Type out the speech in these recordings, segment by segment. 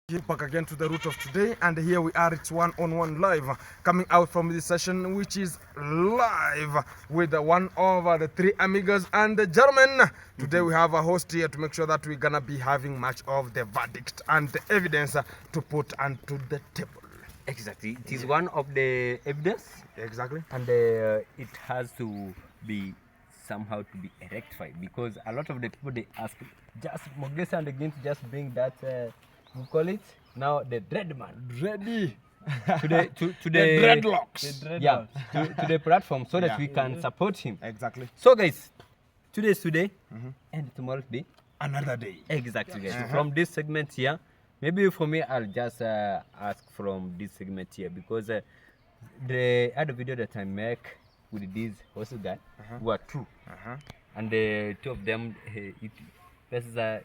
Back again to the root of today, and here we are. It's one-on-one live coming out from this session, which is live with one of the three amigos and the German. Today we have a host here to make sure that we're gonna be having much of the verdict and the evidence to put onto the table. Exactly, it is one of the evidence. Exactly, and it has to be somehow to be rectified, because a lot of the people they ask just Mogesa and again to just bring that. We call it now the dread man. Ready to the dreadlocks. Yeah, to the platform so that we can support him. Exactly. So guys, today is today, and tomorrow today. Another day. Exactly, guys. From this segment here, maybe for me I'll just ask from this segment here, because the other video that I make with this also guy were two, and the two of them pesa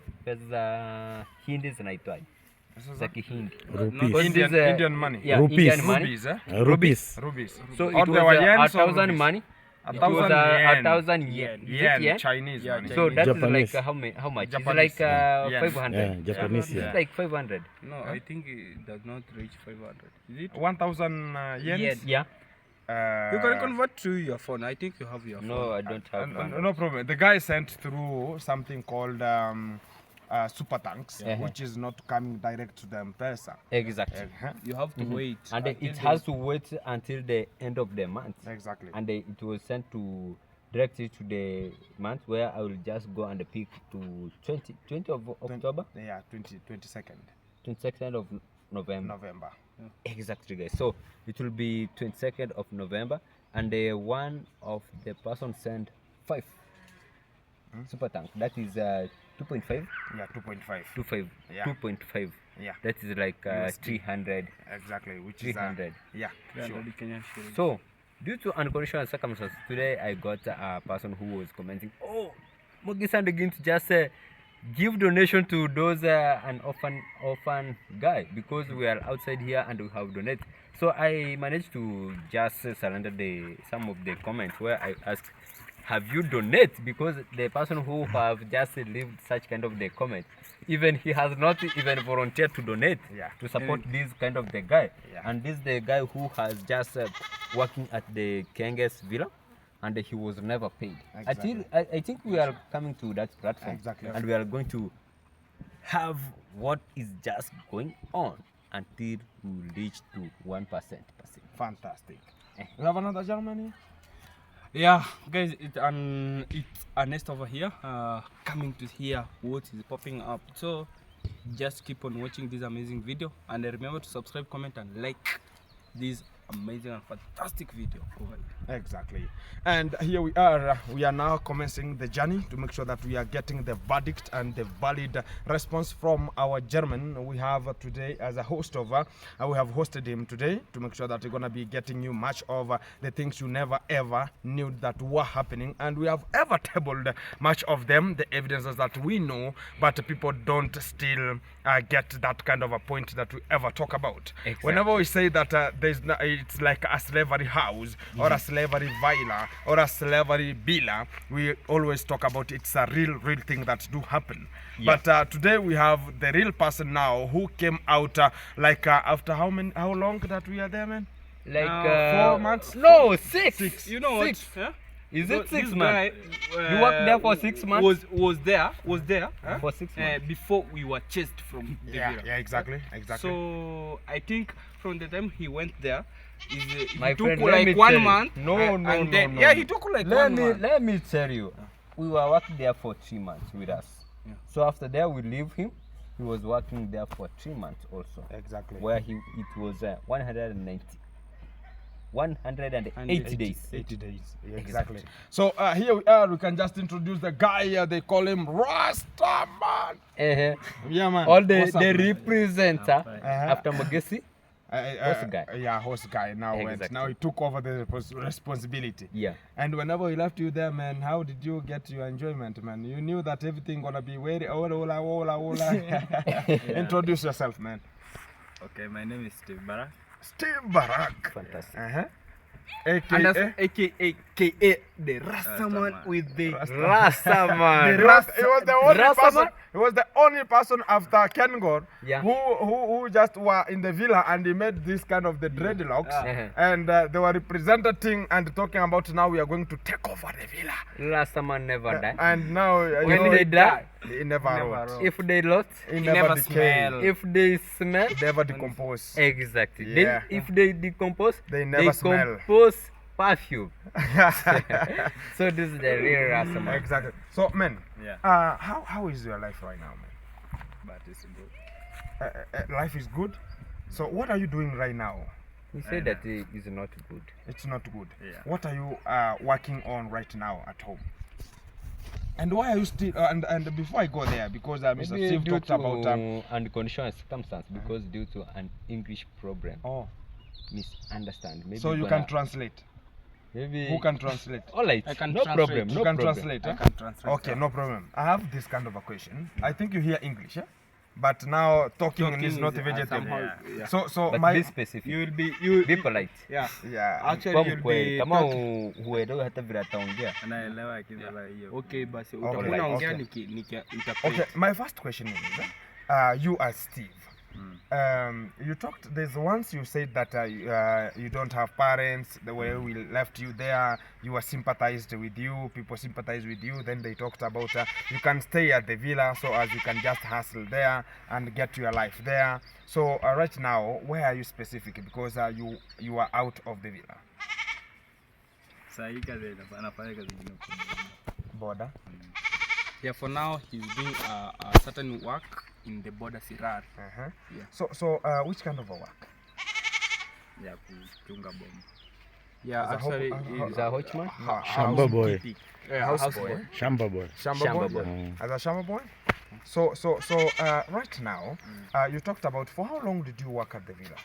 hindi zinaitwaje? Za Kihindi. Indian money. Yeah, Rupees. Indian money. Rupees, eh? Rupees. Rupees. So Or it they was were yens or 1,000 rupees? money. A It was thousand 1,000 yen. Is it yen? Chinese Yeah, money. So that Japanese. is like how much? Japanese, It's like yeah. 500. Yeah, Japanese, It's yeah. like 500. No, I think it does not reach 500. Is it? 1,000 yens. Yeah. You can convert to your phone. I think you have your phone. No, I don't have one. No problem. The guy sent through something called super tanks, which is not coming direct to the M-Pesa. Exactly. You have to wait. And until it has to wait until the end of the month. Exactly. And it was sent to directly to the month where I will just go and pick to 20 of October, Yeah, 22nd 22nd of November. November. Exactly, guys. So it will be 22nd of November, and one of the person sent 5 super tank. That is 2.5. Yeah, 2.5. 25. Yeah. 2.5. Yeah, That is like USD. 300. exactly. Which 300. is yeah, sure. 300 Kenyan shillings. So, due to unconditional circumstances, today I got a person who was commenting, "Oh, Mogisa again to just give donation to those an orphan guy, because we are outside here and we have donated." So I managed to just surrender some of the comments where I asked, "Have you donated?" Because the person who have just left such kind of the comment, even he has not even volunteered to donate to support this kind of the guy. And this is the guy who has just working at the Kenges villa, and he was never paid. Exactly. I think we are coming to that platform. Exactly. And we are going to have what is just going on until we reach to 1%. Fantastic. We have another Germany. Yeah, guys, it's a nest over here. Coming to hear what is popping up. So just keep on watching this amazing video, and remember to subscribe, comment, and like this amazing and fantastic video over here. Exactly. And here we are now commencing the journey to make sure that we are getting the verdict and the valid response from our German. We have today as a host of we have hosted him today to make sure that we're going to be getting you much of the things you never ever knew that were happening, and we have ever tabled much of them, the evidences that we know, but people don't still get that kind of a point that we ever talk about. Exactly. Whenever we say that it's like a slavery house or a slavery villa or a slavery villa, we always talk about it's a real thing that do happen. But today we have the real person now who came out after how long that we are there, man? Like 4 months? No, 6. You know 6. what? Huh? Is it 6 This months? guy, You worked there for 6 months? Was there huh? For 6 months. before we were chased from the villa. Yeah, exactly. So I think from the time he went there, he My took friend, let me like 1 tell you. month. No, and then, no. Yeah, he took like 1 month. Let me tell you, we were working there for 3 months with us. Yeah. So after that we leave him. He was working there for 3 months also. Exactly. Where it was 180 days. 80 days. Yeah, exactly. So here we are. We can just introduce the guy. They call him Rastaman. Yeah, man. All What's up, the man? representer after Mogesi. Host guy. Yeah, host guy now went. Exactly. Now he took over the responsibility. Yeah. And whenever he left you there, man, how did you get your enjoyment, man? You knew that everything gonna be very ola. Introduce yourself, man. Okay, my name is Steve Barak. Steve Barak. Fantastic. AKA AKA the Rastaman Rastaman. with the Rastaman. It was the only Rastaman. person. he was the only person after Kengor Yeah. who just were in the villa, and he made this kind of the dreadlocks, and they were representing and talking about now we are going to take over the villa. Last man never died. And now When they die, he never wrote. if they lost, He never never decayed. smell. if they smell, He never decompose. exactly. Yeah. If they decompose, They never smell. compose perfume. So this is the real Rasta man. Exactly. So, man, Yeah. how is your life right now, man? But it's good. Life is good. So, what are you doing right now? He said that it is not good. It's not good. Yeah. What are you working on right now at home? And why are you still? And before I go there, because Mr. Maybe Steve due talked to about. unconditional circumstance, because due to an English problem, Oh, misunderstand. Maybe so you gonna- can translate. Maybe Who can translate? All right, I can no translate. problem. You No can problem. translate. I Eh? can translate. Okay, no problem. I have this kind of a question. I think you hear English, eh? But now talking is not vegetable. Yeah. So But my be specific. You will be Be polite. yeah. yeah. Actually Kwa you'll mkweli, be kama talking. huelewi hata vile ataongea. Anaelewa kila hiyo. Okay, basi Okay, utakuwa unaongea okay. interpret. Okay, my first question is, you as Steve, you talked. There's once you said that you don't have parents. The way we left you there, you were sympathized with you. People sympathized with you. Then they talked about you can stay at the villa, so as you can just hustle there and get your life there. So right now, where are you specific? Because you are out of the villa. Saa hii kazi anafanya kazi nyingine kubwa. Border. Yeah, for now he's doing a certain work in the border Sirar. Uh-huh. Yeah. So which kind of a work? Ya kuchunga bomba. Yeah, As a actually ho- Is a watchman? Shamba boy. House boy. Shamba boy. Shamba boy. Mm. As a shamba boy. So right now, you talked about for how long did you work at the villa?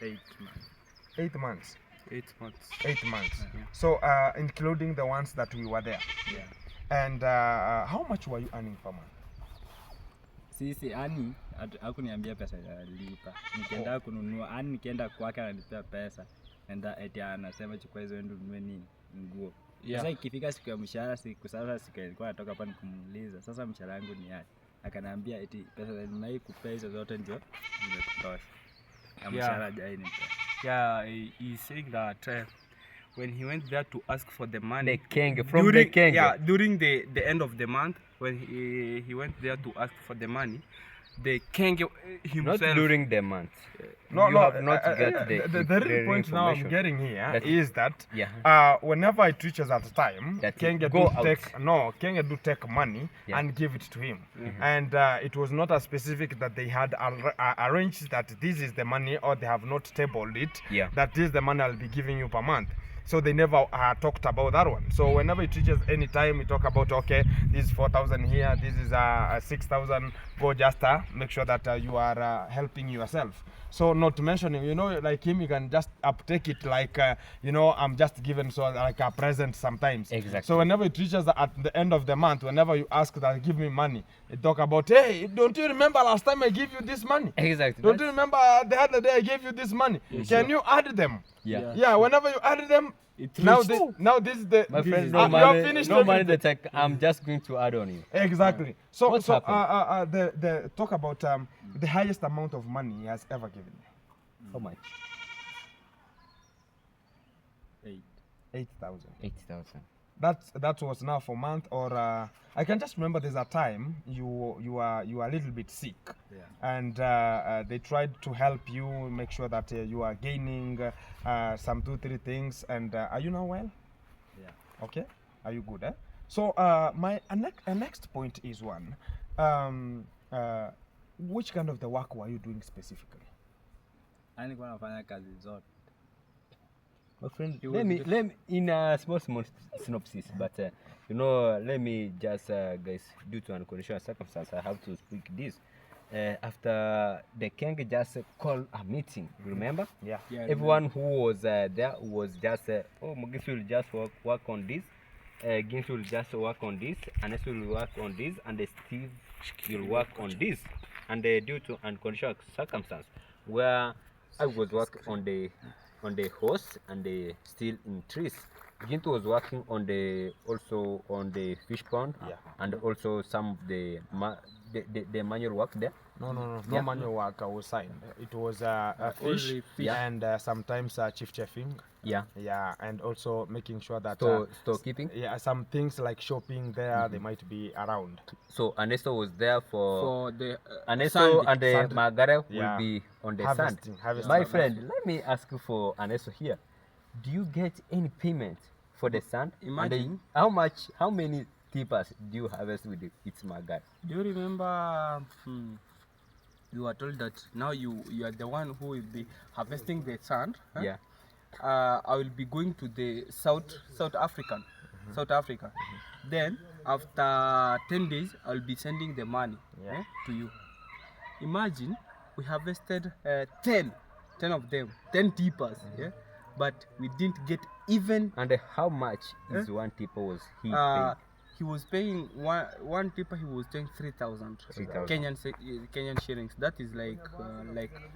8 months. 8 months. 8 months. 8 months. Yeah. So including the ones that we were there. Yeah. And how much were you earning per month? Sisi ani hakuniambia pesa ya lipa. Nikienda kununua ani nikienda kwake ananipea pesa. Enda eti anasema chukua hizo ende ununue nini? Nguo. Yeah. Sasa ikifika siku ya mshahara siku ilikuwa natoka hapa nikumuuliza. Sasa mshahara wangu ni aje? Akaniambia eti pesa za nimai kupea hizo zote ndio zimekutosha. Na mshahara hajainipea. Yeah, he's saying that when he went there to ask for the money, The king, from the king. Yeah, during the end of the month, when he went there to ask for the money, the king himself. Not during the month. No, You no. have not got the real point now I'm information. getting here That- is that Yeah. whenever it reaches at the time, That Kenya go do out. Kenya do take money Yeah. and give it to him, and it was not as specific that they had arranged that this is the money, or they have not tabled it. Yeah. That this is the money I'll be giving you per month. So they never talked about that one. So whenever it reaches any time, we talk about, okay, this is 4,000 here, this is 6,000. Go just make sure that you are helping yourself. So not mentioning, like him, you can just uptake it like, I'm just given so like a present sometimes. Exactly. So whenever it reaches at the end of the month, whenever you ask that, give me money, they talk about, hey, don't you remember last time I gave you this money? Exactly. Don't you remember the other day I gave you this money? Can you add them? Yeah. Yeah, whenever you add them, now this is the My friend, you no have money, finished no money everything. that I'm just going to add on you. Exactly. So What's happened? the talk about the highest amount of money he has ever given you. How much? 8. 8,000. 80,000. That was now for month, or I can just remember there's a time you are a little bit sick, Yeah. and they tried to help you make sure that you are gaining some 2-3 things. And are you now well? Yeah. Okay, are you good? So my next point is one. Which kind of the work were you doing specifically? Ani nilikuwa nafanya kazi zote. My friend, let me in a small synopsis, but let me just guys, due to unconditional circumstance, I have to speak this. After the king just called a meeting, you remember? Yeah. Yeah. Everyone who was there was just Mugis will just work on this, Gins will just work on this, Anes will work on this, and Steve will work on this. And due to unconditional circumstance, where I was working on the horse and still in trees, Gintu was working on the fish pond, Yeah. and also some of the manual work there. No Yeah. manual work was signed. It was Only fish, fish. Yeah. and sometimes chief chefing. Yeah. Yeah, and also making sure that Store keeping. yeah, some things like shopping there they might be around. So Anesto was there for the Anesto sand. and the Sand. Margaret Yeah. will be on the Harvesting, sand. harvesting. My Yeah. friend, let me ask you for Anesto here. Do you get any payment for the sand? Imagine. And how many tippers do you harvest with its Margaret? Do you remember you were told that now you are the one who will be harvesting the sand? Huh? Yeah. I will be going to the South Africa. Then after 10 days, I will be sending the money Yeah. to you. Imagine we harvested 10 of them, 10 tippers, yeah, but we didn't get even. And how much is one tipper was he paying? He was paying one tipper. He was paying 3,000 3,000. Kenyan shillings. That is like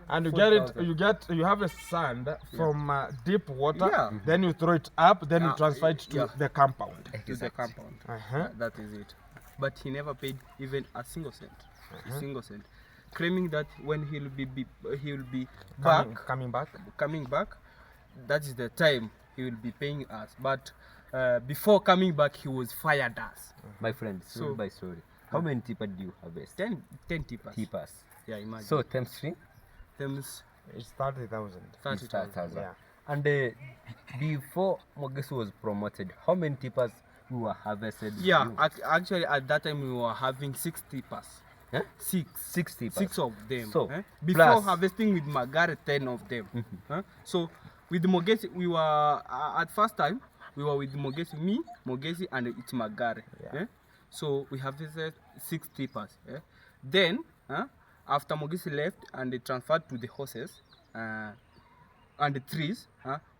And you 4,000. you have a sand from deep water, Yeah. then you throw it up, then you Ah, transfer it to yeah. the compound. to the compound. Uh-huh. That is it. But he never paid even a single cent. A single cent, claiming that when he will be Coming back. coming back, that is the time he will be paying us. But before coming back, he was fired us. My friend, story So- by story. How many tippers do you harvest? 10 tippers. Tippers. Yeah, imagine. So times 3 Thems It's 30,000. is 30,000. 30,000. Yeah. And before Mogesu was promoted, how many tippers we were harvested? with Yeah, you? actually at that time we were having 6 tippers. Huh? Six. 6 tippers. 6 of them. So, Before plus- harvesting with Magare, 10 of them. So with Mogesi, we were at first time we were with Mogesi, me, Mogesi, and it's Magare. Yeah. So we harvested 6 tippers. Then after Mogesi left and they transferred to the horses and the trees,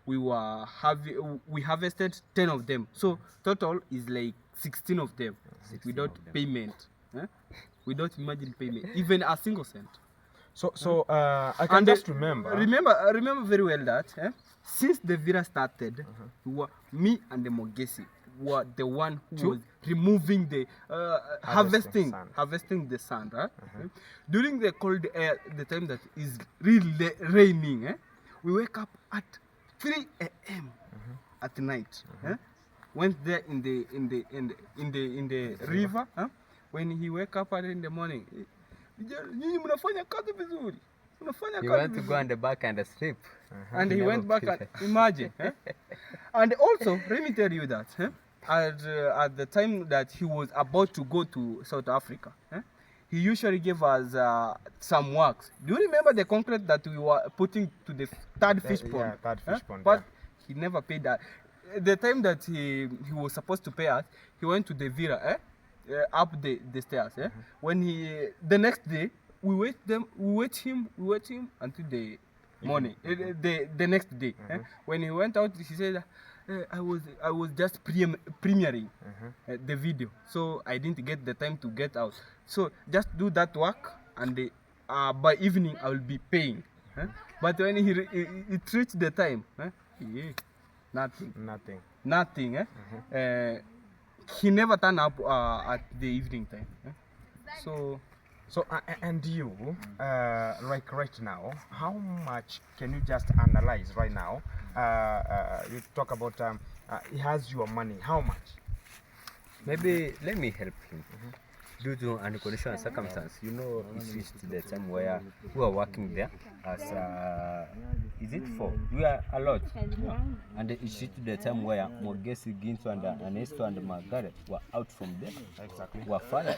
we harvested 10 of them. So total is like 16 of them without of them. payment. Without imagine payment, even a single cent. So I can just remember. Remember very well that since the Vira started, me and the Mogesi were the one who was removing the Harvesting sand. harvesting the sand. During the cold air, the time that is really raining, we wake up at 3 a.m. at night. Went there in the river. When he wake up early in the morning, nyinyi mnafanya kazi vizuri, mnafanya You kazi want to go vizuri. on the back and sleep. And he Never went back feel and it. imagine. And also, let me tell you that at the time that he was about to go to South Africa, he usually gave us some works. Do you remember the concrete that we were putting to the third fish pond? Yeah, third fish pond, But he never paid that. The time that he was supposed to pay us, he went to the Vira, up the stairs. When the next day, we wait him until the morning. The next day, when he went out, he said, I was just premiering the video, so I didn't get the time to get out. So just do that work, and by evening I will be paying. But when it reached the time, nothing. He never turned up at the evening time. So And you, like right now, how much can you just analyze right now? You talk about he has your money. How much? Maybe let me help him. Due to unconditional circumstance, you know, it's reached the time where we are working there as is it 4? We are a lot, and it's reached the time where Mogesi, Ginto, and Anesto and Margaret were out from there. Exactly. Were fired,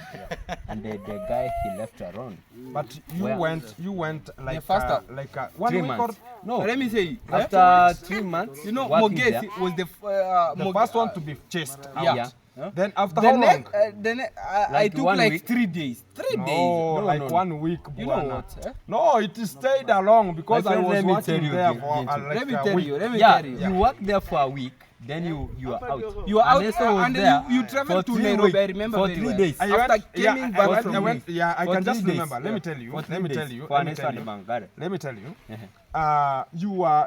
and the guy he left alone. But you Where? went like faster. like 1 3 week or months. No, let me say, after 3 months, you know, working Mogesi there, was the first one to be chased out. Yeah. Then after The how long? next, I Like took 1 like week? 3 days. 3 No, days. like no. 1 week. You know Bwana. what? No, it stayed along because My I friend, was let me working tell you, there Gin- for Ginto. like Let me a tell week. you. Let me yeah, tell you. you work there for a week, then you are out. You are out, Ernesto was and there you traveled for to 3 Nairobi. weeks, I remember for very 3 well. days. I After went, yeah, coming I back went, from I went, me. yeah, I For can just 3 days. remember. Let me tell you. For Let me 3 tell days. you. For Let me Ernesto tell and you. Mangare. Let me tell you. Uh-huh.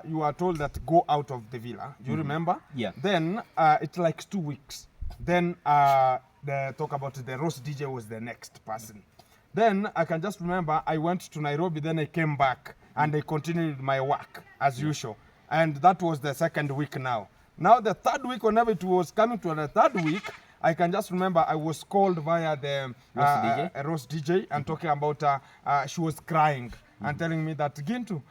You are told that go out of the villa. You remember? Yeah. Then it's like 2 weeks. Then the talk about the roast DJ was the next person. Then I can just remember I went to Nairobi. Then I came back and I continued my work as usual. And that was the 2nd week now. Now the 3rd week, whenever it was coming to the 3rd week, I can just remember I was called via the roast DJ and talking about she was crying and telling me that Gintu,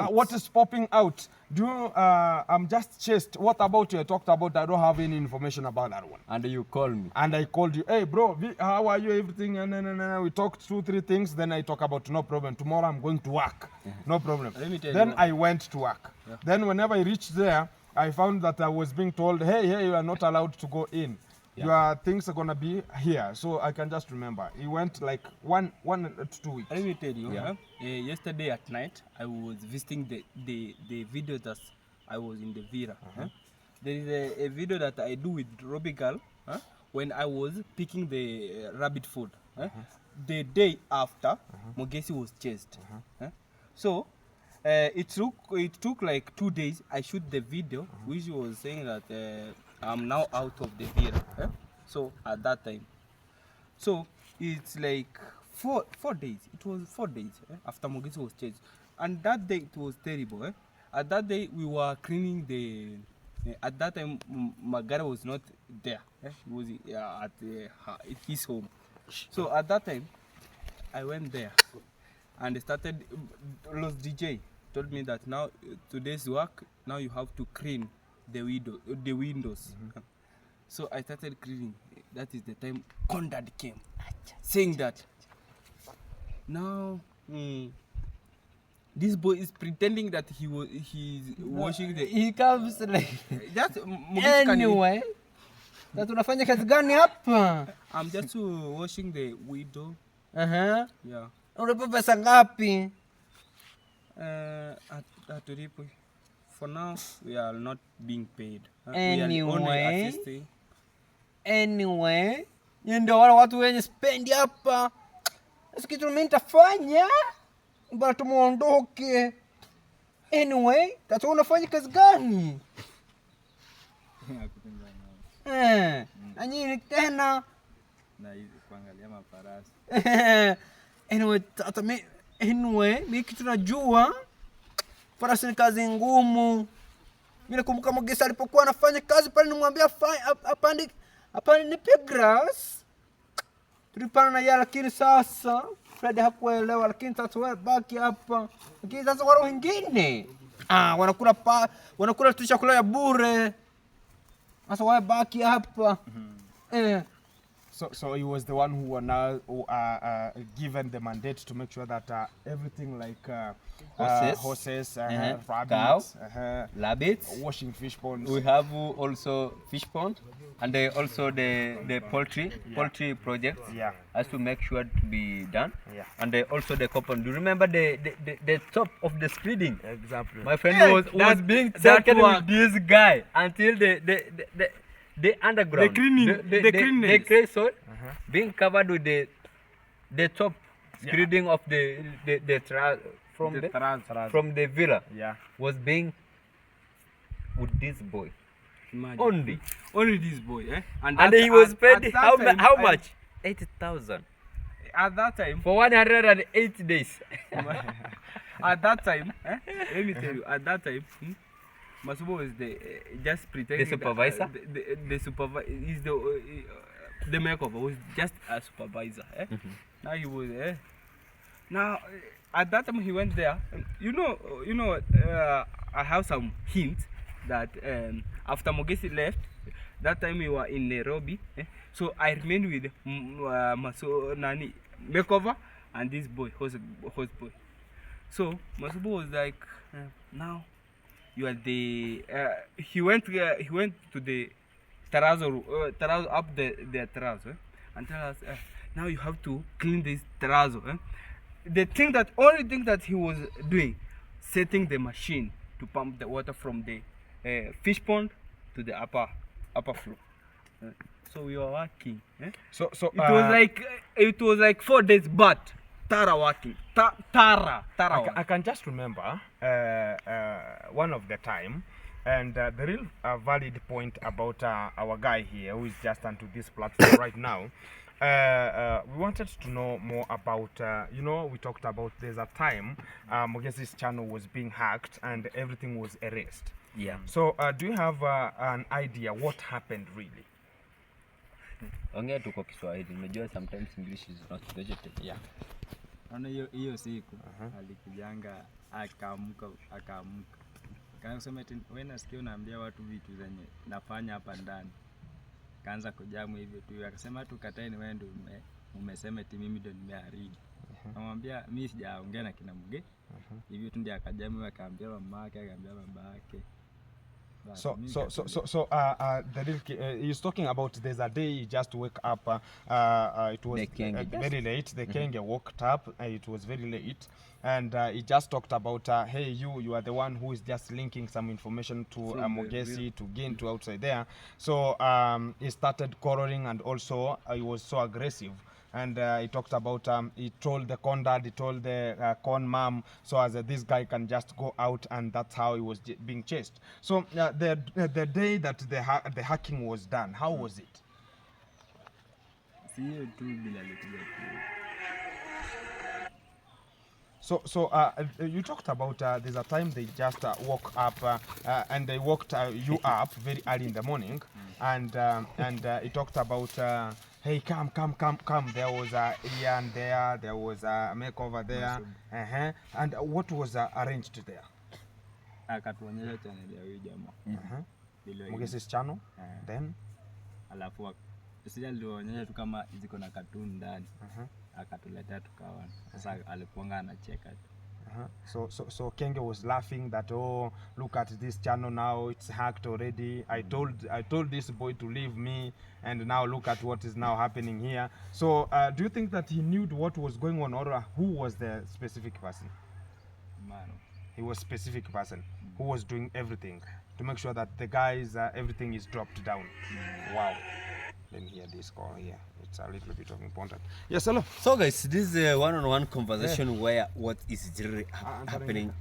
what is popping out? Do you, I'm just chased. What about you? I talked about. I don't have any information about that one. And you call me. And I called you. Hey, bro, how are you? Everything? And we talked 2-3 things. Then I talk about no problem. Tomorrow I'm going to work. No problem. Let me tell Then you. I went to work. Then whenever I reached there, I found that I was being told, hey, you are not allowed to go in. Your things are gonna be here. So I can just remember. It went like one to 2 weeks. Let me tell you, yesterday at night, I was visiting the video that I was in the villa. There is a video that I do with Robbie Girl when I was picking the rabbit food. The day after, Mogesi was chased. So it took like 2 days. I shoot the video, which was saying that I'm now out of the villa. So at that time, so it's like four days. It was 4 days after Mogesi was chased, and that day it was terrible. At that day we were cleaning the. At that time, Magara was not there. He was at his home. So at that time, I went there and started. Los DJ told me that now today's work. Now you have to clean the windows. So I started cleaning. That is the time Condad came, saying that now. This boy is pretending that he's washing the. He comes like Just anyway. Na tunafanya kazi gani hapa? I'm just washing the window. Yeah. Unalipa pesa ngapi? Aturipo. For now, we are not being paid. Anyway. We are only assisting. Anyway, ndio wale watu wenye spendi hapa. Sasa kitu mimi nitafanya bora tumuondoke. Anyway, tatu unafanya kazi gani? Anyi tena na hizi kuangalia mafarasi. Anyway, mimi kitu najua farasi ni kazi ngumu. Mimi nakumbuka Mogesa alipokuwa anafanya kazi pale, nimwambia apande nipe grass. Tulipana na yeye, lakini sasa Fred hakuelewa, lakini sasa wewe baki hapa. Lakini sasa wale wengine wanakula tu chakula ya bure. Sasa wewe baki hapa. So he was the one who were now given the mandate to make sure that everything like horses, rabbits, rabbits, washing fish ponds. We have also fish pond, and also the poultry project has to make sure to be done. And also the compound. Do you remember the top of the spreading? Exactly. My friend was being taken with this guy until the underground, the clay soil being covered with the top spreading of the from the villa was being with this boy. Imagine. Only this boy, and he was paid how much? 80,000 at that time for 108 days. At that time, let me tell you, at that time, Masubo was just pretending. The supervisor? The supervisor is the makeover was just a supervisor. Now he was now at that time he went there. You know, I have some hints that after Mogesi left, that time we were in Nairobi. So I remained with makeover and this boy, host boy. So Masubo was like, now you are the. He went to the terrazzo up the terrazzo and tell us now you have to clean this terrazzo. Only thing that he was doing, setting the machine to pump the water from the fish pond to the upper floor. So we were working. So It was like 4 days, but Tara working. Tara I can just remember one of the time, and the real valid point about our guy here who is just onto this platform right now. We wanted to know more about, we talked about there's a time Mogesi's channel was being hacked and everything was erased. Yeah. So do you have an idea what happened really? Ongea tu kwa Kiswahili. Unajua sometimes English is not vegetable. Yeah. Naona hiyo siku alikujanga akaamka kaanza kusema eti wewe nasikia unaambia watu vitu zenye nafanya hapa ndani. Kaanza kujamu hivyo tu, akasema tu kataeni wewe ndio umesema eti mimi ndio nimeharibu. Namwambia mimi sijaongea na kina Muge. Hivyo tu ndio akajamu, akaambia mama yake, akaambia baba yake. So the real he's talking about there's a day he just woke up. It was very late. The Kenge woke up. It was very late, and he just talked about, hey, you are the one who is just linking some information to Mogesi to gain to outside there. So he started quarreling, and also he was so aggressive. And he talked about, he told the con dad, he told the con mom, so as this guy can just go out, and that's how he was being chased. So the day that the hacking was done, how was it? Si hiyo tu bila likuja tu. So you talked about there's a time they just woke up and they woke you up very early in the morning, and he talked about, hey, come. There was a here and there was a makeover there. And what was arranged there? Akatuonyesha channel ya huyu jamaa. Mogesi's channel. Then alafu sija nilionyesha tu kama ziko na cartoon ndani. Akatuletea tukaona. Sasa alikuanga anacheka tu. So Kenge was laughing that, oh, look at this channel now, it's hacked already. I told this boy to leave me, and now look at what is now happening here. So do you think that he knew what was going on, or who was the specific person? Man. He was specific person who was doing everything to make sure that the guys everything is dropped down. Wow. Let me hear this call here. It's a little bit of important. Yes, hello. So guys, this is a one-on-one conversation where what is really happening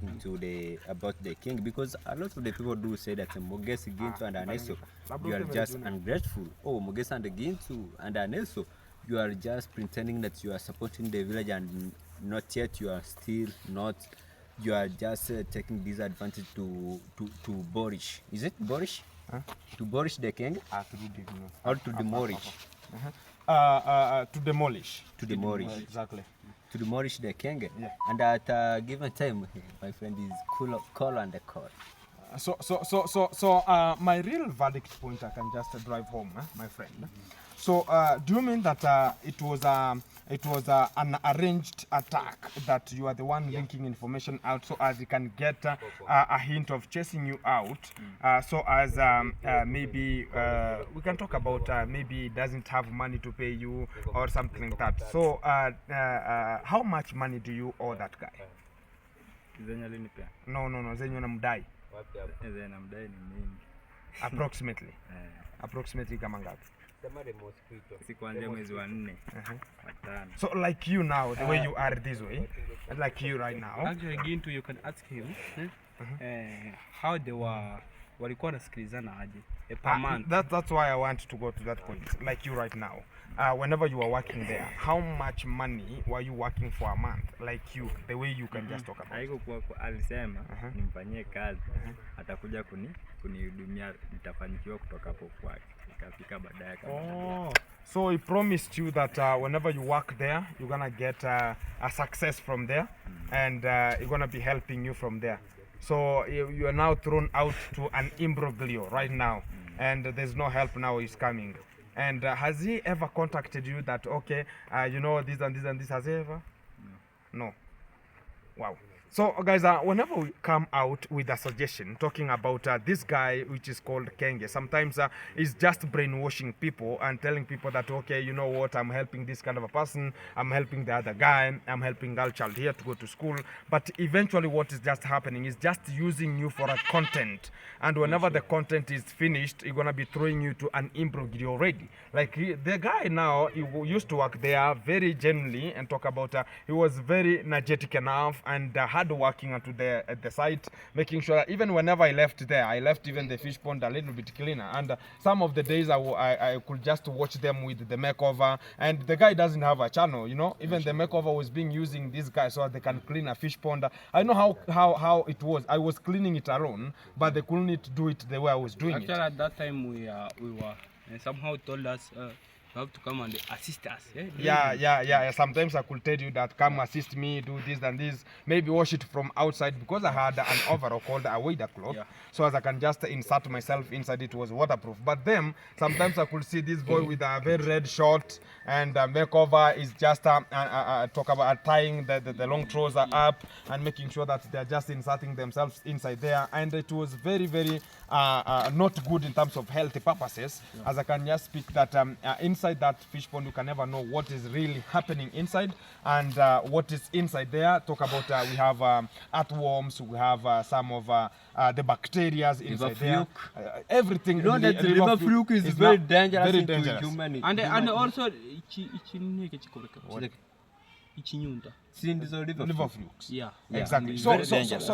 about the king, because a lot of the people do say that Mogesi, Gintu and Aneso, you are just ungrateful. Oh, Mogesi and Gintu and Aneso, you are just pretending that you are supporting the village, and not yet you are still not. You are just taking disadvantage to Borish. Is it Borish? To Borish the king? Or to demolish? To demolish. To demolish. Exactly. To demolish the king. Yeah. And at a given time, my friend is call and the call. So my real verdict point I can just drive home, my friend. So do you mean that it was an arranged attack, that you are the one linking information out so as you can get a hint of chasing you out, so as maybe we can talk about maybe he doesn't have money to pay you or something like that. So how much money do you owe that guy? Zenye alinipea. No, zenye unamdai. Zenye namdai ni mingi. Approximately. Approximately kama ngapi? Si kuanzia mwezi wa 4. So like you now, the way you are this way, like you right now. Actually, Gintu, you can ask him how they walikuwa wanasikilizana aje per month. That's why I want to go to that point. Like you right now, whenever you are working there, how much money were you working for a month? Like you, the way you can just talk about. Haiko kwa alisema nimfanyie kazi, atakuja kunihudumia, nitafanikiwa kutoka hapo kwake. Ikafika baadaye kama. Oh, so he promised you that whenever you work there, you're gonna get a success from there, and you're gonna be helping you from there. So you are now thrown out to an imbroglio right now, and there's no help now is coming. And has he ever contacted you that, okay, you know, this and this and this? Has he ever? No. Wow. So guys, whenever we come out with a suggestion talking about this guy which is called Kenge, sometimes he's just brainwashing people and telling people that, okay, you know what, I'm helping this kind of a person, I'm helping the other guy, I'm helping girl child here to go to school. But eventually what is just happening is just using you for a content. And whenever the content is finished, you're gonna be throwing you to an imbroglio already. Like the guy now, he used to work there very genuinely and talk about, he was very energetic enough and hard working at the site, making sure that even whenever I left there, I left even the fish pond a little bit cleaner. And some of the days I could just watch them with the makeover. And the guy doesn't have a channel, you know. Even the makeover was being using this guy so they can clean a fish pond. I know how it was. I was cleaning it alone, but they couldn't do it the way I was doing Actually, it. at that time we were somehow told us you have to come and assist us. Yeah. Sometimes I could tell you that come assist me, do this and this. Maybe wash it from outside because I had an overall called a wader cloth. Yeah. So as I can just insert myself inside, it was waterproof. But then sometimes I could see this boy with a very red short and makeover is just talk about tying the long trouser up and making sure that they're just inserting themselves inside there. And it was very, very not good in terms of health purposes. As I can just speak that inside that fish pond, you can never know what is really happening inside and what is inside there. Talk about we have earthworms, we have some of the bacteria inside there. Everything. You know that the river fluke is very dangerous to humanity. And also ichinyunda. Liver flukes. Yeah. Exactly. Very So dangerous.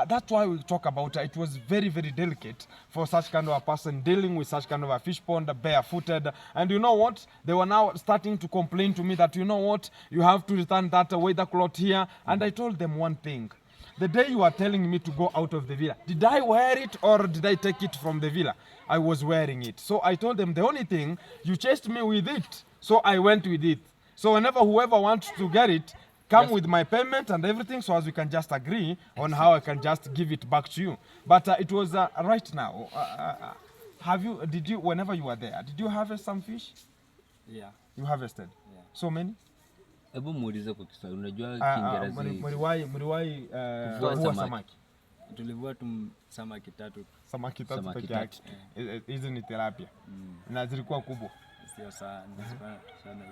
that's why we talk about it was very, very delicate for such kind of a person dealing with such kind of a fish pond, barefooted. And you know what? They were now starting to complain to me that, you know what, you have to return that weather cloth here. And I told them one thing. The day you are telling me to go out of the villa, did I wear it or did I take it from the villa? I was wearing it. So I told them the only thing, you chased me with it. So I went with it. So whenever whoever wants to get it, come with my payment and everything, so as we can just agree on how I can just give it back to you. But it was right now. Did you, whenever you were there, did you harvest some fish? Yeah. You harvested? Yeah. So many? Hebu muulize kwa Kiswahili. Unajua Mliwahi kuvua samaki? Tulivua tu samaki tatu. Samaki tatu Samaki peke yake. Hizi ni tilapia. Na zilikuwa kubwa. Sio sana hivi.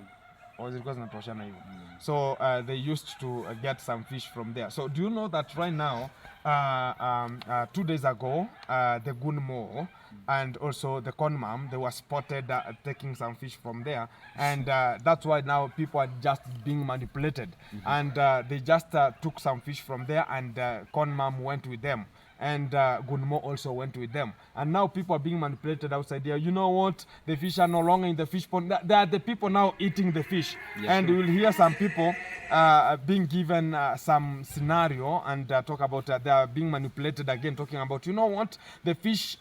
Or zilikuwa zinatoshana hivyo. So they used to get some fish from there. So do you know that right now, 2 days ago, the Gunmo and also the Conmam, they were spotted taking some fish from there. And that's why now people are just being manipulated. And they just took some fish from there and Conmam went with them. And Gunmo also went with them. And now people are being manipulated outside there. You know what? The fish are no longer in the fish pond. They are the people now eating the fish. Yes, and sure. you will hear some people being given some scenario and talk about they are being manipulated again, talking about, you know what? The fish,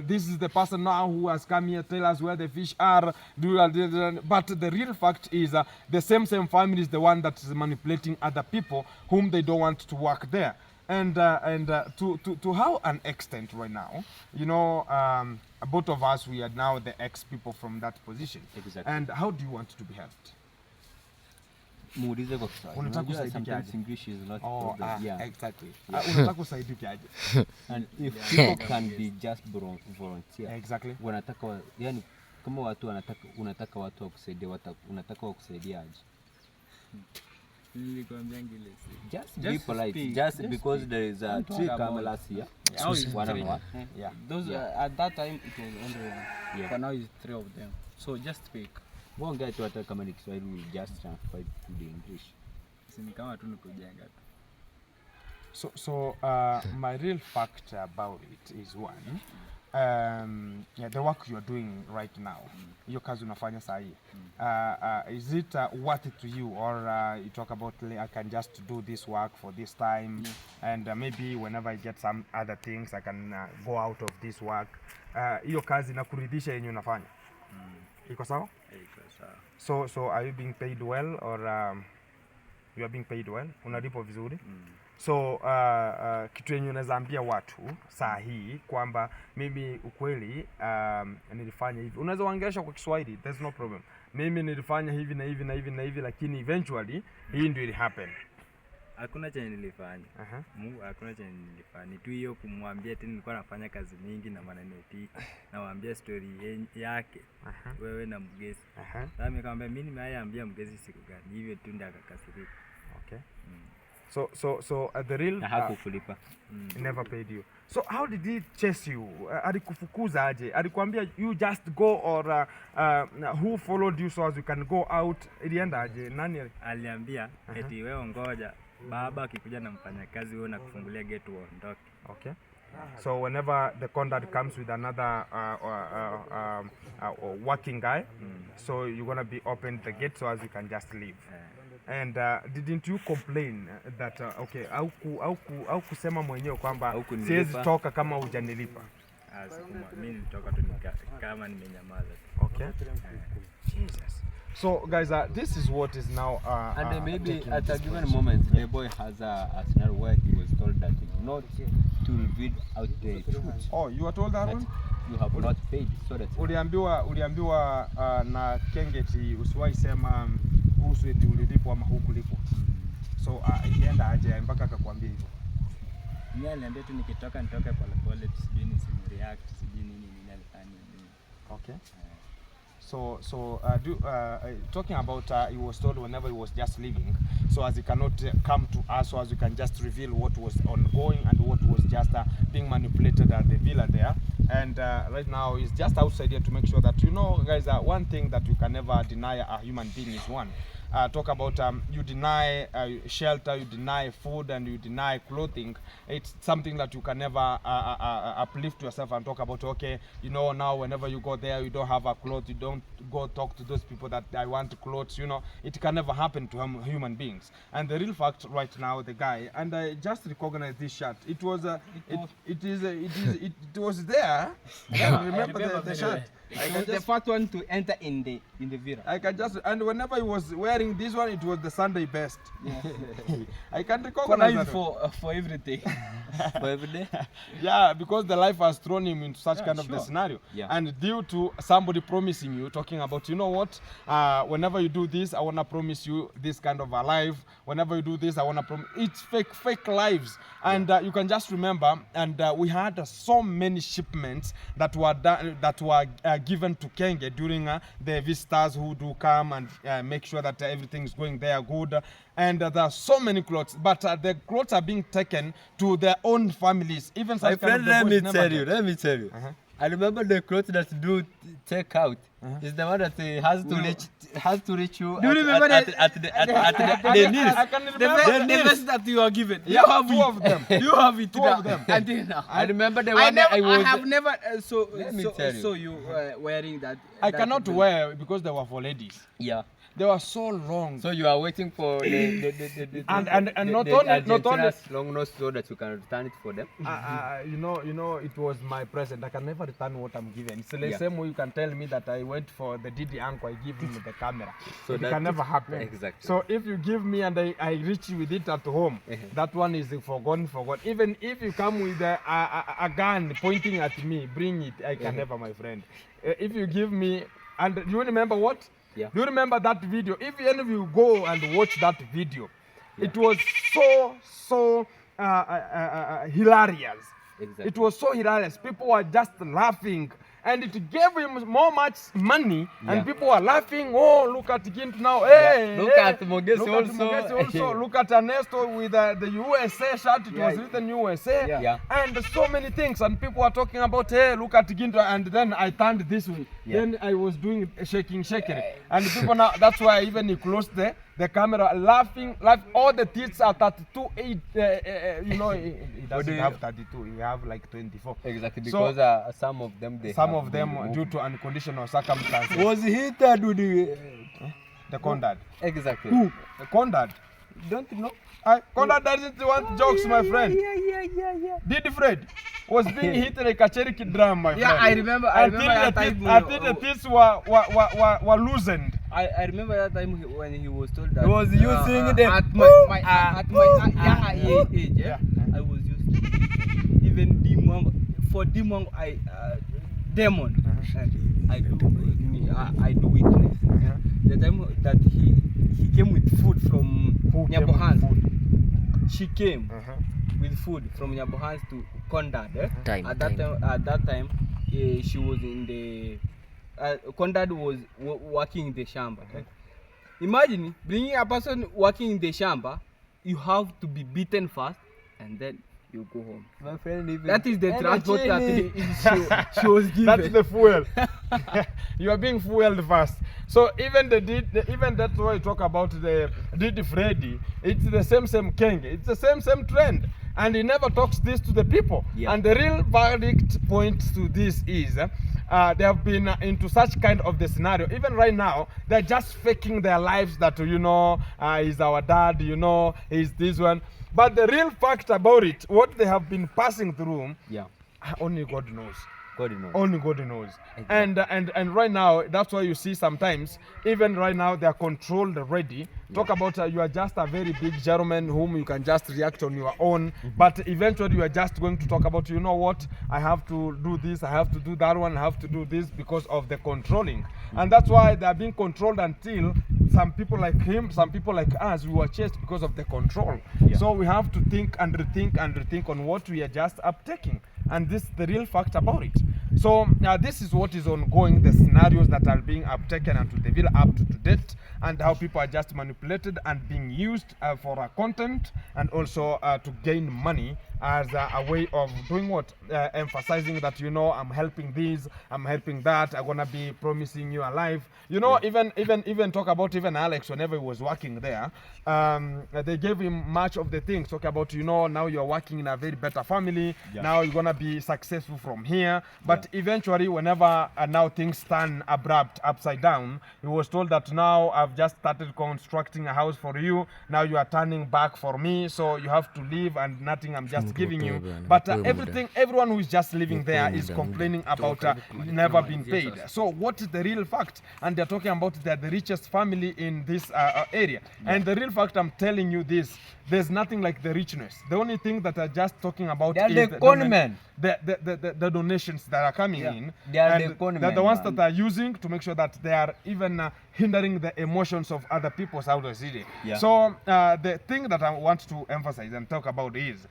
this is the person now who has come here, tell us where the fish are. But the real fact is the same family is the one that is manipulating other people whom they don't want to work there. And to how an extent right now, you know, both of us, we are now the ex-people from that position. Exactly. And how do you want to be helped? muulize kwa Kiswahili. Unataka Unajua kusaidikiaje? sometimes English is not Oh, problem. Yeah. exactly. Unataka kusaidikaje? And if people can be just volunteer. Exactly. Wanataka yani kama watu unataka watu wakusaidia, unataka wakusaidia aje? Nilikwambia ngile. Just be polite. Speak. Just because there is a tree cameras here. Now it's One on three. one. Yeah. Those at that time it was only one. Yeah. But now it's 3 of them. So just speak. One guy to hata kama ni Kiswahili will just transfer it to the English. Ni kama tu nikujenga tu. So my real fact about it is one, the work you're doing right now, hiyo kazi unafanya saa hii, is it worth it to you, or you talk about I can just do this work for this time, and maybe whenever I get some other things I can go out of this work. Hiyo kazi inakuridhisha yenye unafanya? Iko sawa? Iko sawa. So are you being paid well, or you are being paid well? Unalipwa vizuri? So kitu yenye unaweza ambia watu saa hii kwamba mimi ukweli nilifanya hivi. Unaweza waongelesha kwa Kiswahili, there's no problem. Mimi nilifanya hivi na hivi na hivi na hivi, lakini eventually hii ndio ili happen. Hakuna chenye nilifanya. Aha. Mungu hakuna chenye nilifanya. Ni tu hiyo kumwambia tena nilikuwa nafanya kazi mingi na maneno eti. Nawaambia story yake. Aha. Wewe na Mgesi. Aha. Sasa nikamwambia mimi nimeambia Mgesi siku gani. Hivyo tu ndio akakasirika. Okay. So the real Na hakukulipa. he never paid you. So how did he chase you? Alikufukuza aje? Alikwambia you just go or who followed you so as you can go out? Ilienda aje? Nani? Aliambia eti wewe ngoja baba akikuja na mfanyakazi wewe na kufungulia gate uondoke. Okay. So whenever the conduct comes with another working guy, so you're gonna be open the gate so as you can just leave. And didn't you complain that okay, au kusema mwenyewe kwamba siwezi toka kama hujanilipa? Mimi nilitoka tu kama nimenyamaza. Okay. Jesus. So guys, this is what is now And maybe taking at a this given position. moment, the boy has a scenario where he was told that not to reveal out the truth. Oh, you were told that That one? you have not paid, so that Uliambiwa na Kengeti usiwahi sema kuhusu eti ulilipwa ama hukulipwa. So ilienda aje mpaka akakwambia hivyo? Mimi aliambia tu nikitoka nitoke pole pole, sijui nisimreact, sijui nini alifanya nini. Okay. So talking about he was told whenever he was just leaving, so as he cannot come to us, so as we can just reveal what was ongoing and what was just being manipulated at the villa there. And right now he's just outside here to make sure that, guys, one thing that you can never deny a human being is one. Talk about you deny shelter, you deny food, and you deny clothing. It's something that you can never uplift yourself and talk about, okay, now whenever you go there, you don't have a cloth, you don't go talk to those people that I want clothes, it can never happen to human beings. And the real fact right now, the guy, and I just recognized this shirt. It was it was there. Yeah, remember the shirt. The first one to enter in the villa. I can just, and whenever he was wearing this one, it was the Sunday best. Yeah. I can recognize that. For every day. for every day. Yeah, because the life has thrown him into such kind of the sure. scenario. Yeah. And due to somebody promising you, talking about, whenever you do this, I want to promise you this kind of a life. Whenever you do this, I want to promise. It's fake lives. And you can just remember, and we had so many shipments that were given to Kenge during the visitors who do come and make sure that everything is going there good. And there are so many clothes, but the clothes are being taken to their own families. Even My such kind friend, of the let boys me never tell get. you, let me tell you. I remember the clothes that do take out. Is the one that has to reach you. Do you remember at the knees? I can remember The best that you are given. Yeah, You have two of them. You have it. Two of them. Until now. I remember the one I was. have never Let me tell you. so you wearing that. I that cannot bill. wear because they were for ladies. Yeah. They were so long. So you are waiting for the And not only long nose so that you can return it for them. it was my present. I can never return what I'm given. It's the Yeah. same way you can tell me that I went for the Didi uncle, I give him the camera. So it that can never happen. Exactly. So if you give me and I reach with it at home, that one is forgotten. Even if you come with a gun pointing at me, bring it. I can never, my friend. If you give me, and do you remember what? Yeah. Do you remember that video? If any of you go and watch that video, it was so hilarious. Exactly. It was so hilarious. People were just laughing. And it gave him much money, and people were laughing. Oh, look at Gintu now. Hey, Look at Mogesi also. Look at Ernesto with the USA shirt. It was written USA. Yeah. And so many things. And people were talking about, hey, look at Gintu. And then I turned this way. Yeah. Then I was doing shaking. And people now, that's why even he closed the camera, laughing. All the teeth are 32. He doesn't have 32. He have like 24. Exactly, So, because some of them due to unconditional circumstances. was heated with The Condad. Exactly. Who? The Condad. Don't you know? Condad doesn't want jokes, my friend. Yeah. Did Fred was being hit like a cherry drum, my friend. Yeah, I remember that time. Until the teeth were loosened. I remember that time when he was told that He was using the at my young age. Yeah. I was using even demon demon. I do witness. The time that he came with food from nyabohanse. she came Uh-huh. with food from nyabohanse to Condad. At that time, she was in the Condad was working in the shamba. Imagine bringing a person working in the shamba, you have to be beaten first and then you go home. My friend, even That is the transport that Energy. she was given. That's the fuel. You are being fueled first. So even even that's why you talk about the Didi Freddy. It's the same king. It's the same trend, and he never talks this to the people. Yeah. And the real verdict point to this is they have been into such kind of the scenario. Even right now, they're just faking their lives that he's our dad. He's this one. But the real fact about it, what they have been passing through, Yeah. only God knows. God knows. Only God knows. Exactly. And right now, that's why you see sometimes, even right now, they are controlled already. Talk about you are just a very big gentleman whom you can just react on your own. But eventually, you are just going to talk about, you know what, I have to do this, I have to do that one, I have to do this because of the controlling. And that's why they are being controlled until some people like him, some people like us, we were chased because of the control. Yeah. So we have to think and rethink on what we are just uptaking. And this is the real fact about it. So this is what is ongoing, the scenarios that are being uptaken and to develop up to date, and how people are just manipulated and being used for content, and also to gain money as a way of doing what? Emphasizing that, I'm helping this, I'm helping that, I'm gonna be promising you a life. Even talk about even Alex, whenever he was working there, they gave him much of the things, talk about, now you're working in a very better family, now you're gonna be successful from here. But eventually, whenever now things turn abrupt, upside down, he was told that now I've just started constructing a house for you, now you are turning back for me, so you have to leave and nothing I'm just giving you. But everyone who is just living there is complaining about never being paid. So what is the real fact? And they're talking about they're the richest family in this area. And the real fact, I'm telling you this, there's nothing like the richness. The only thing that I'm just talking about They are is the conmen. the donations that are coming in. They are And the conmen, they're the ones man. that are using to make sure that they are even hindering the emotions of other people out of the city. Yeah. So the thing that I want to emphasize and talk about is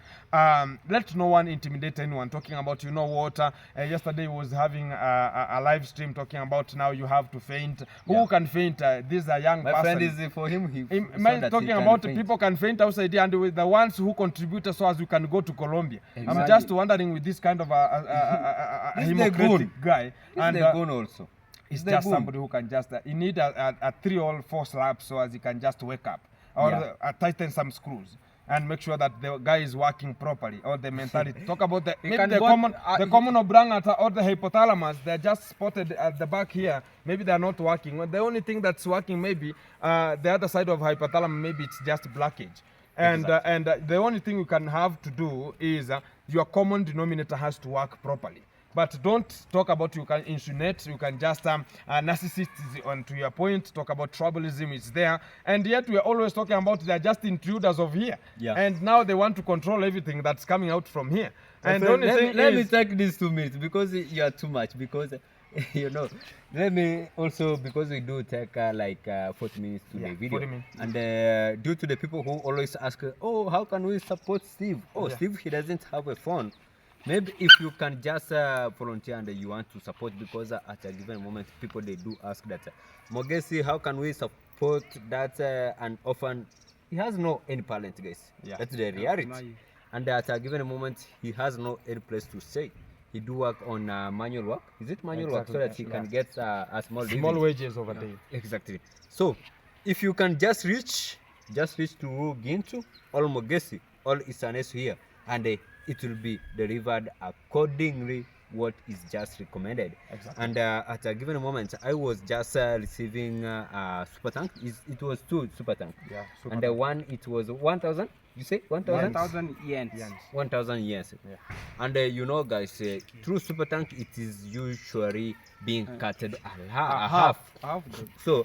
let no one intimidate anyone. Talking about, yesterday was having a live stream talking about now you have to faint. Who can faint? This is a young My person. friend is for him. He Am I talking about people can faint outside here, and with the ones who contribute so as we can go to Colombia. Exactly. I'm just wondering with this kind of a This is the democratic goon. guy. And the gun also. It's the just goon. somebody who can just, you need a 3 or 4 slaps so as he can just wake up. Or tighten some screws. And make sure that the guy is working properly, or the mentality. Talk about maybe can the go- common obrangata or the hypothalamus. They're just spotted at the back here. Maybe they're not working. Well, the only thing that's working, maybe the other side of hypothalamus, maybe it's just blockage. And the only thing you can have to do is your common denominator has to work properly. But don't talk about you can insinuate, you can just narcissism, to your point, talk about tribalism is there. And yet we are always talking about they're just intruders of here. Yeah. And now they want to control everything that's coming out from here. And the only thing let me is, take these 2 minutes because you are too much. Because let me also, because we do take 40 minutes to the video, 40 minutes. and due to the people who always ask, oh, how can we support Steve? Oh, Steve, he doesn't have a phone. Maybe if you can just volunteer and you want to support, because at a given moment people they do ask that, Mogesi, how can we support that an orphan? He has no any parent, guys. Yeah. That's the reality. And at a given moment he has no any place to stay. He do work on manual work. Is it manual work, so that he can get a small living? wages over there. Exactly. So if you can just reach to Gintu or Mogesi or Isanesu here, and it will be delivered accordingly what is just recommended. Exactly. And at a given moment, I was just receiving a super tank. It was 2 super tank. Yeah, super and the tank. one, it was 1,000. You say 1,000? 1,000 yens. 1,000 yes. Yeah. And guys, through super tank, it is usually being cutted a half. So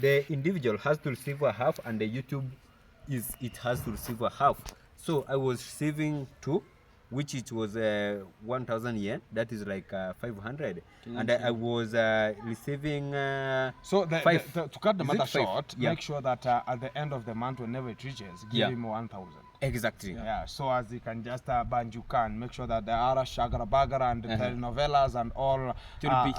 the individual has to receive a half, and the YouTube it has to receive a half. So I was receiving 2, which it was 1,000 yen. That is like 500, and I was receiving. So to cut the Is matter it five? short, Yeah. make sure that at the end of the month, whenever it reaches, give Yeah. him 1,000. Exactly. Yeah, so as he can just banjukan, make sure that the Ara Shagara Bagara and the telenovelas and all, It will be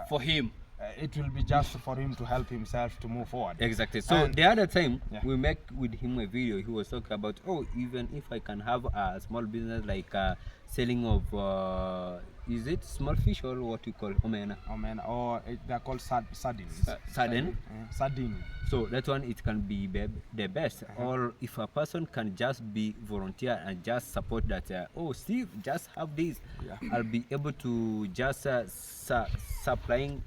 for him. it will be just for him to help himself to move forward. Exactly. So And- the other time Yeah. we make with him a video, he was talking about, oh, even if I can have a small business like selling of is it small fish or what you call omena? Oh man, or they're called sardines. Sardine. Sardine. So that one it can be the best. Or if a person can just be volunteer and just support that. Oh, Steve, just have this. I'll be able to just supplying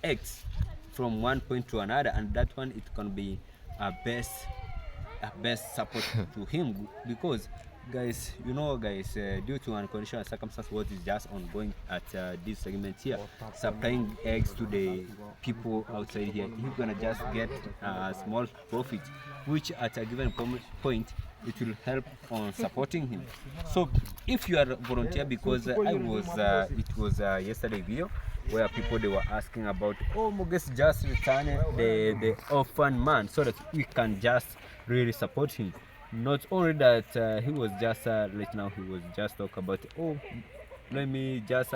eggs from one point to another, and that one it can be a best support to him, because guys, you know guys, due to unconditional circumstance what is just ongoing at this segment here, supplying eggs to the people outside here, he's gonna just get a small profit, which at a given point it will help on supporting him. So if you are a volunteer, because I was it was yesterday video where people they were asking about, oh, Muges just return the orphan man so that we can just really support him. Not only that, he was just right now he was just talk about, oh, let me just